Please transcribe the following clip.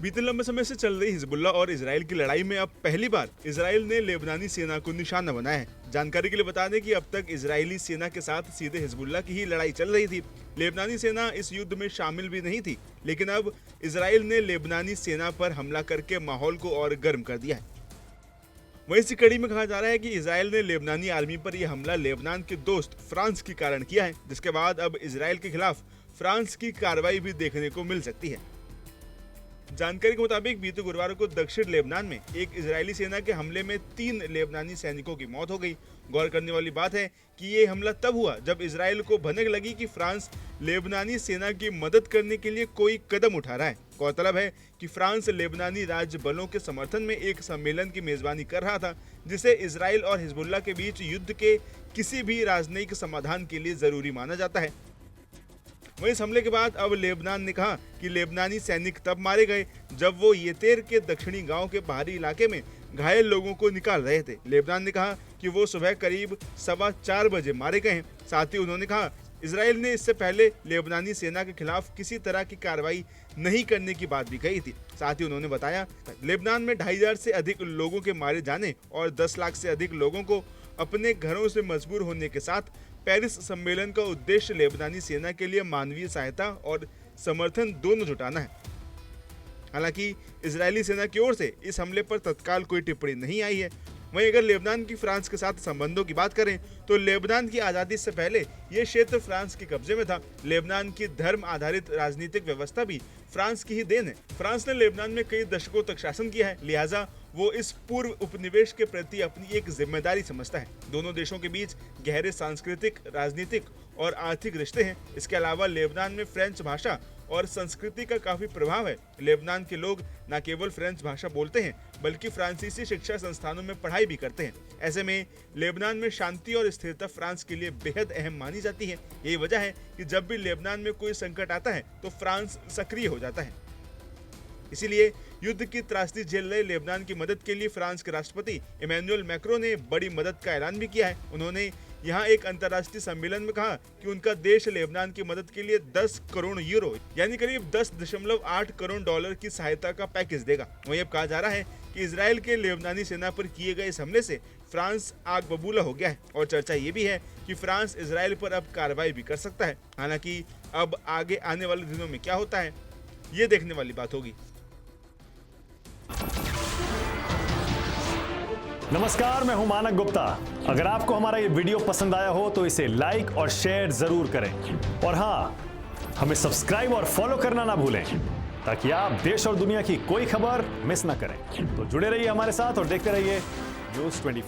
बीते लंबे समय से चल रही हिजबुल्लाह और इजराइल की लड़ाई में अब पहली बार इजराइल ने लेबनानी सेना को निशाना बनाया है। जानकारी के लिए बता दें कि अब तक इजरायली सेना के साथ सीधे हिजबुल्लाह की ही लड़ाई चल रही थी। लेबनानी सेना इस युद्ध में शामिल भी नहीं थी, लेकिन अब इजराइल ने लेबनानी सेना पर हमला करके माहौल को और गर्म कर दिया है। वहीं इसी कड़ी में कहा जा रहा है कि इजराइल ने लेबनानी आर्मी पर यह हमला लेबनान के दोस्त फ्रांस के कारण किया है, जिसके बाद अब इजराइल के खिलाफ फ्रांस की कार्रवाई भी देखने को मिल सकती है। जानकारी के मुताबिक बीते गुरुवार को दक्षिण लेबनान में एक इजरायली सेना के हमले में 3 लेबनानी सैनिकों की मौत हो गई। गौर करने वाली बात है कि ये हमला तब हुआ जब इजराइल को भनक लगी कि फ्रांस लेबनानी सेना की मदद करने के लिए कोई कदम उठा रहा है। गौरतलब है कि फ्रांस लेबनानी राज्य बलों के समर्थन में एक सम्मेलन की मेजबानी कर रहा था, जिसे इजराइल और हिजबुल्लाह के बीच युद्ध के किसी भी राजनयिक समाधान के लिए जरूरी माना जाता है। वहीं इस हमले के बाद अब लेबनान ने कहा कि लेबनानी सैनिक तब मारे गए जब वो येतेर के दक्षिणी गांव के पहाड़ी इलाके में घायल लोगों को निकाल रहे थे। लेबनान ने कहा कि वो सुबह करीब 4:15 बजे मारे गए हैं। साथ ही उन्होंने कहा इजराइल ने इससे पहले लेबनानी सेना के खिलाफ किसी तरह की कार्रवाई नहीं करने की बात भी कही थी। साथ ही उन्होंने बताया लेबनान में 2500 से अधिक लोगों के मारे जाने और 10 लाख से अधिक लोगों को अपने घरों से मजबूर होने के साथ पेरिस सम्मेलन का उद्देश्य लेबनानी सेना के लिए मानवीय सहायता और समर्थन दोनों जुटाना है। हालांकि इजरायली सेना की ओर से इस हमले पर तत्काल कोई टिप्पणी नहीं आई है। वहीं अगर लेबनान की फ्रांस के साथ संबंधों की बात करें तो लेबनान की आज़ादी से पहले ये क्षेत्र फ्रांस के कब्जे में था। लेबनान की धर्म आधारित राजनीतिक व्यवस्था भी फ्रांस की ही देन है। फ्रांस ने लेबनान में कई दशकों तक शासन किया है, लिहाजा वो इस पूर्व उपनिवेश के प्रति अपनी एक जिम्मेदारी समझता है। दोनों देशों के बीच गहरे सांस्कृतिक, राजनीतिक और आर्थिक रिश्ते हैं। इसके अलावा लेबनान में फ्रेंच भाषा और संस्कृति का काफी प्रभाव है। लेबनान के लोग न केवल फ्रेंच भाषा बोलते हैं बल्कि फ्रांसीसी शिक्षा संस्थानों में पढ़ाई भी करते हैं। ऐसे में लेबनान में शांति और स्थिरता फ्रांस के लिए बेहद अहम मानी जाती है। यही वजह है कि जब भी लेबनान में कोई संकट आता है तो फ्रांस सक्रिय हो जाता है। इसीलिए युद्ध की त्रासदी झेल रहे लेबनान की मदद के लिए फ्रांस के राष्ट्रपति इमैनुअल मैक्रों ने बड़ी मदद का ऐलान भी किया है। उन्होंने यहाँ एक अंतर्राष्ट्रीय सम्मेलन में कहा कि उनका देश लेबनान की मदद के लिए 10 करोड़ यूरो यानी करीब 10.8 करोड़ डॉलर की सहायता का पैकेज देगा। वहीं अब कहा जा रहा है कि इजराइल के लेबनानी सेना पर किए गए इस हमले से फ्रांस आग बबूला हो गया है और चर्चा ये भी है कि फ्रांस इजराइल पर अब कार्रवाई भी कर सकता है। हालांकि अब आगे आने वाले दिनों में क्या होता है ये देखने वाली बात होगी। नमस्कार, मैं हूं मानक गुप्ता। अगर आपको हमारा ये वीडियो पसंद आया हो तो इसे लाइक और शेयर जरूर करें और हाँ, हमें सब्सक्राइब और फॉलो करना ना भूलें ताकि आप देश और दुनिया की कोई खबर मिस ना करें। तो जुड़े रहिए हमारे साथ और देखते रहिए न्यूज़ 24।